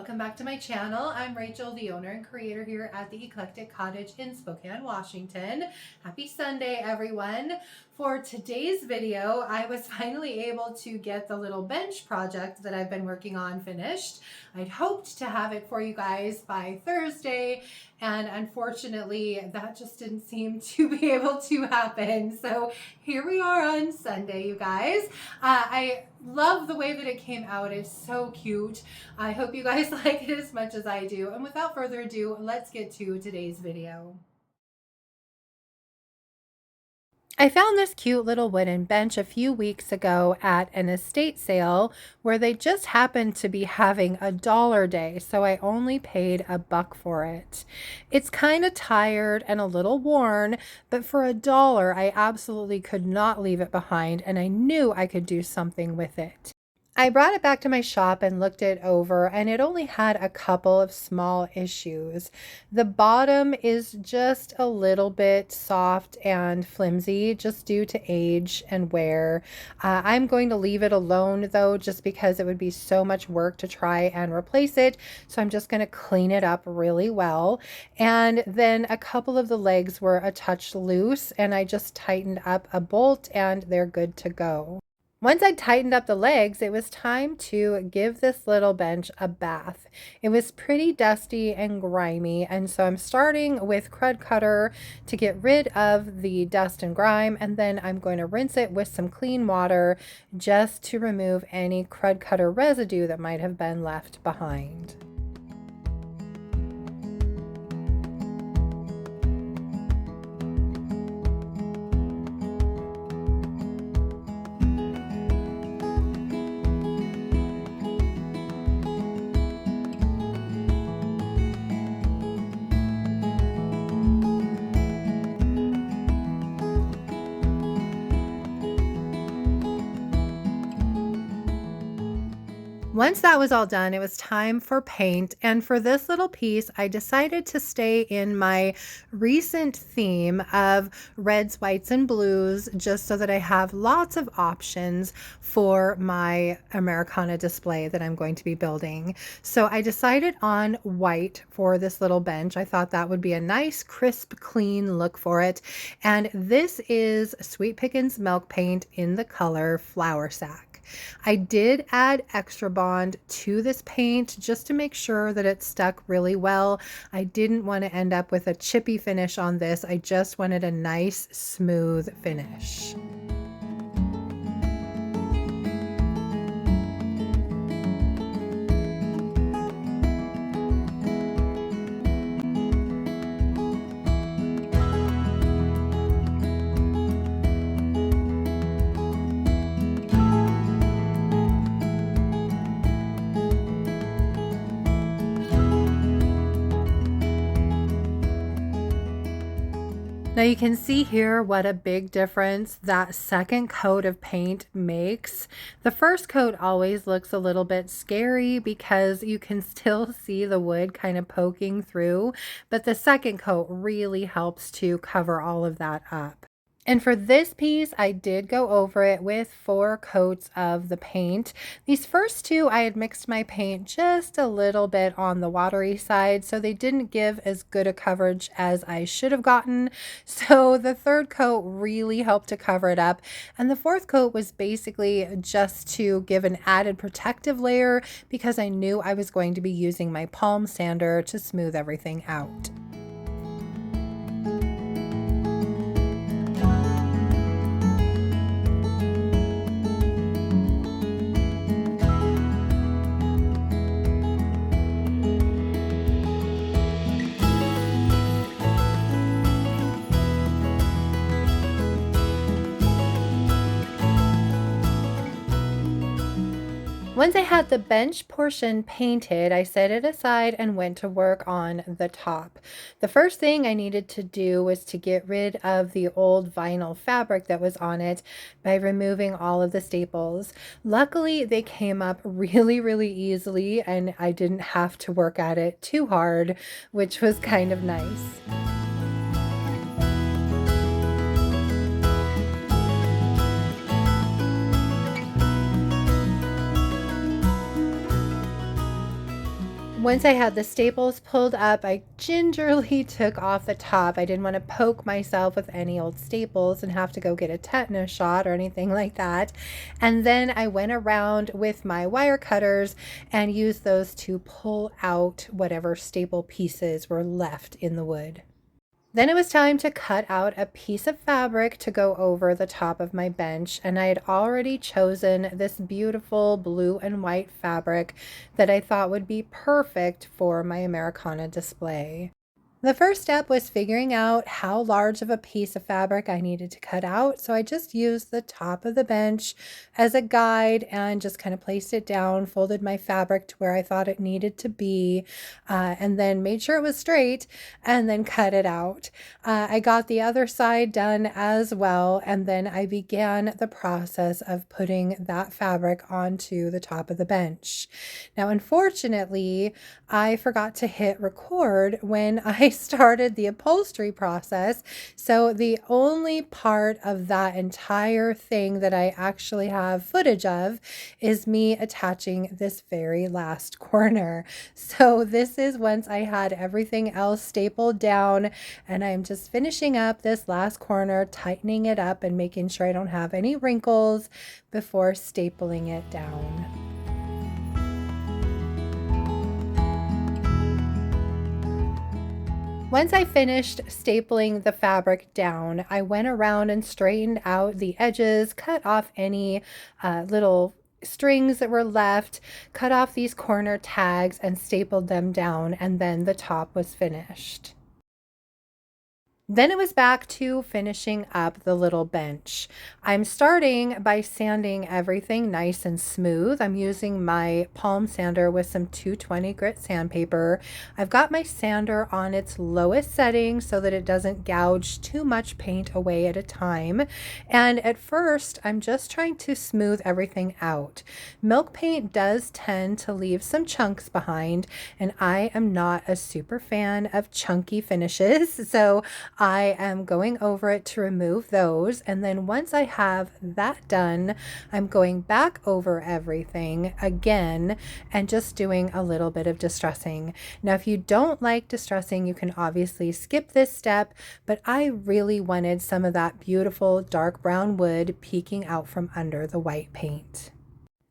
welcome back to my channel. I'm Rachel, the owner and creator here at the Eclectic Cottage in Spokane, Washington. Happy Sunday, everyone. For today's video, I was finally able to get the little bench project that I've been working on finished. I'd hoped to have it for you guys by Thursday, and unfortunately, that just didn't seem to be able to happen. So here we are on Sunday, you guys. I love the way that it came out. It's so cute. I hope you guys like it as much as I do. And without further ado, let's get to today's video. I found this cute little wooden bench a few weeks ago at an estate sale where they just happened to be having a dollar day, so I only paid $1 for it. It's kind of tired and a little worn, but for $1, I absolutely could not leave it behind, and I knew I could do something with it. I brought it back to my shop and looked it over, and it only had a couple of small issues. The bottom is just a little bit soft and flimsy just due to age and wear. I'm going to leave it alone though, just because it would be so much work to try and replace it. So I'm just going to clean it up really well. And then a couple of the legs were a touch loose, and I just tightened up a bolt and they're good to go. Once I tightened up the legs, it was time to give this little bench a bath. It was pretty dusty and grimy, and so I'm starting with Crud Cutter to get rid of the dust and grime, and then I'm going to rinse it with some clean water just to remove any Crud Cutter residue that might have been left behind. Once that was all done, it was time for paint, and for this little piece, I decided to stay in my recent theme of reds, whites, and blues, just so that I have lots of options for my Americana display that I'm going to be building. So I decided on white for this little bench. I thought that would be a nice, crisp, clean look for it, and this is Sweet Pickins milk paint in the color Flour Sack. I did add Extra Bond to this paint just to make sure that it stuck really well. I didn't want to end up with a chippy finish on this. I just wanted a nice, smooth finish. Now you can see here what a big difference that second coat of paint makes. The first coat always looks a little bit scary because you can still see the wood kind of poking through, but the second coat really helps to cover all of that up. And for this piece, I did go over it with 4 coats of the paint. These first 2, I had mixed my paint just a little bit on the watery side, so they didn't give as good a coverage as I should have gotten. So the 3rd coat really helped to cover it up. And the 4th coat was basically just to give an added protective layer because I knew I was going to be using my palm sander to smooth everything out. Once I had the bench portion painted, I set it aside and went to work on the top. The first thing I needed to do was to get rid of the old vinyl fabric that was on it by removing all of the staples. Luckily, they came up really easily and I didn't have to work at it too hard, which was kind of nice. Once I had the staples pulled up, I gingerly took off the top. I didn't want to poke myself with any old staples and have to go get a tetanus shot or anything like that. And then I went around with my wire cutters and used those to pull out whatever staple pieces were left in the wood. Then it was time to cut out a piece of fabric to go over the top of my bench, and I had already chosen this beautiful blue and white fabric that I thought would be perfect for my Americana display. The first step was figuring out how large of a piece of fabric I needed to cut out. So I just used the top of the bench as a guide and just kind of placed it down, folded my fabric to where I thought it needed to be, and then made sure it was straight and then cut it out. I got the other side done as well, and then I began the process of putting that fabric onto the top of the bench. Now, unfortunately, I forgot to hit record when I started the upholstery process. So the only part of that entire thing that I actually have footage of is me attaching this very last corner. So this is once I had everything else stapled down, and I'm just finishing up this last corner, tightening it up and making sure I don't have any wrinkles before stapling it down. Once I finished stapling the fabric down, I went around and straightened out the edges, cut off any little strings that were left, cut off these corner tags and stapled them down, and then the top was finished. Then it was back to finishing up the little bench. I'm starting by sanding everything nice and smooth. I'm using my palm sander with some 220 grit sandpaper. I've got my sander on its lowest setting so that it doesn't gouge too much paint away at a time. And at first, I'm just trying to smooth everything out. Milk paint does tend to leave some chunks behind, and I am not a super fan of chunky finishes. So I am going over it to remove those. And then once I have that done, I'm going back over everything again and just doing a little bit of distressing. Now, if you don't like distressing, you can obviously skip this step, but I really wanted some of that beautiful dark brown wood peeking out from under the white paint.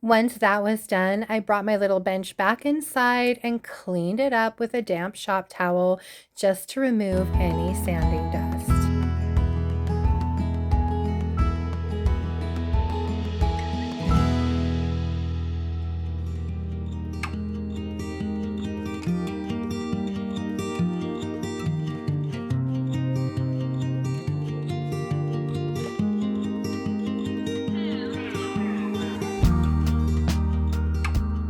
Once that was done, I brought my little bench back inside and cleaned it up with a damp shop towel just to remove any sanding dust.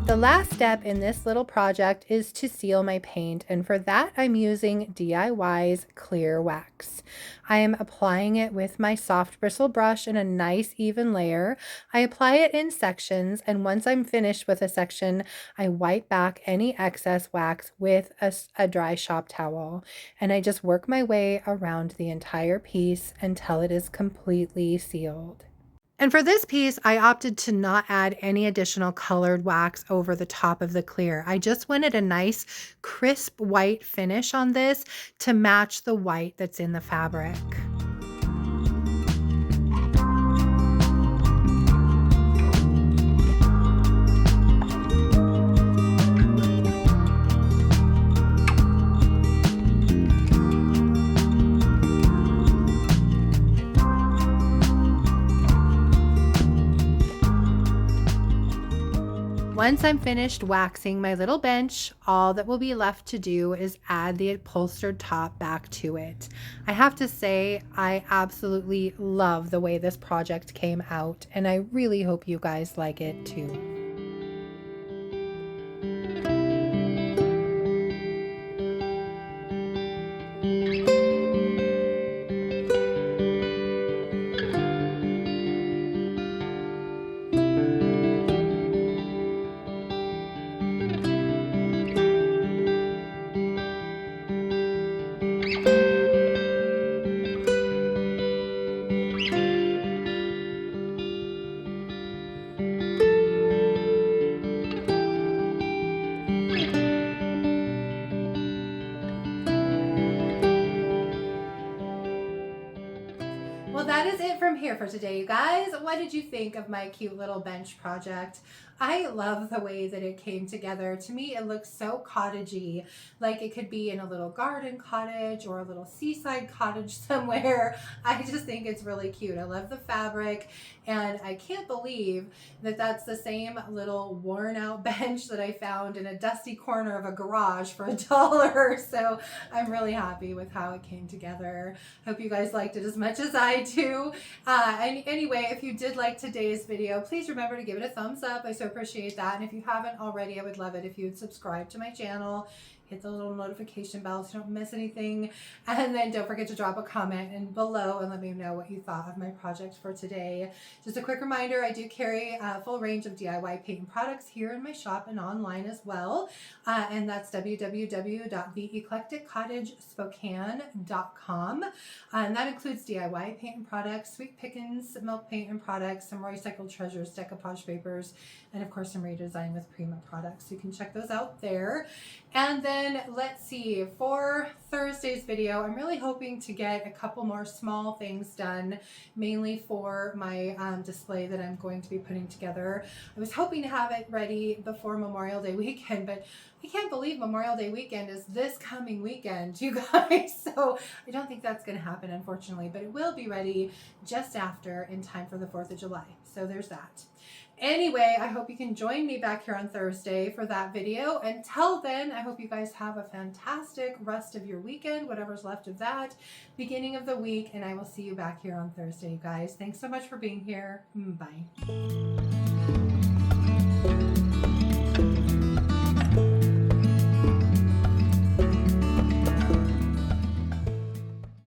The last step in this little project is to seal my paint, and for that I'm using DIY's clear wax. I am applying it with my soft bristle brush in a nice even layer. I apply it in sections, and once I'm finished with a section, I wipe back any excess wax with a dry shop towel, and I just work my way around the entire piece until it is completely sealed. And for this piece, I opted to not add any additional colored wax over the top of the clear. I just wanted a nice crisp white finish on this to match the white that's in the fabric. Once I'm finished waxing my little bench, all that will be left to do is add the upholstered top back to it. I have to say, I absolutely love the way this project came out, and I really hope you guys like it too. Well, that is it from here for today, you guys. What did you think of my cute little bench project? I love the way that it came together. To me, it looks so cottagey, like it could be in a little garden cottage or a little seaside cottage somewhere. I just think it's really cute. I love the fabric, and I can't believe that that's the same little worn out bench that I found in a dusty corner of a garage for $1. So I'm really happy with how it came together. Hope you guys liked it as much as I do. And anyway, if you did like today's video, please remember to give it a thumbs up. I so appreciate that. And if you haven't already, I would love it if you would subscribe to my channel. Hit the little notification bell so you don't miss anything. And then don't forget to drop a comment below and let me know what you thought of my project for today. Just a quick reminder, I do carry a full range of DIY paint products here in my shop and online as well. And that's www.theeclecticcottagespokane.com. And that includes DIY paint and products, Sweet Pickins milk paint and products, some recycled treasures, decoupage papers, and of course some redesign with Prima products. So you can check those out there. And then let's see, for Thursday's video, I'm really hoping to get a couple more small things done, mainly for my display that I'm going to be putting together. I was hoping to have it ready before Memorial Day weekend, but I can't believe Memorial Day weekend is this coming weekend, you guys. So I don't think that's going to happen, unfortunately, but it will be ready just after, in time for the 4th of July. So there's that. Anyway, I hope you can join me back here on Thursday for that video. Until then, I hope you guys have a fantastic rest of your weekend, whatever's left of that, beginning of the week, and I will see you back here on Thursday, you guys. Thanks so much for being here. Bye.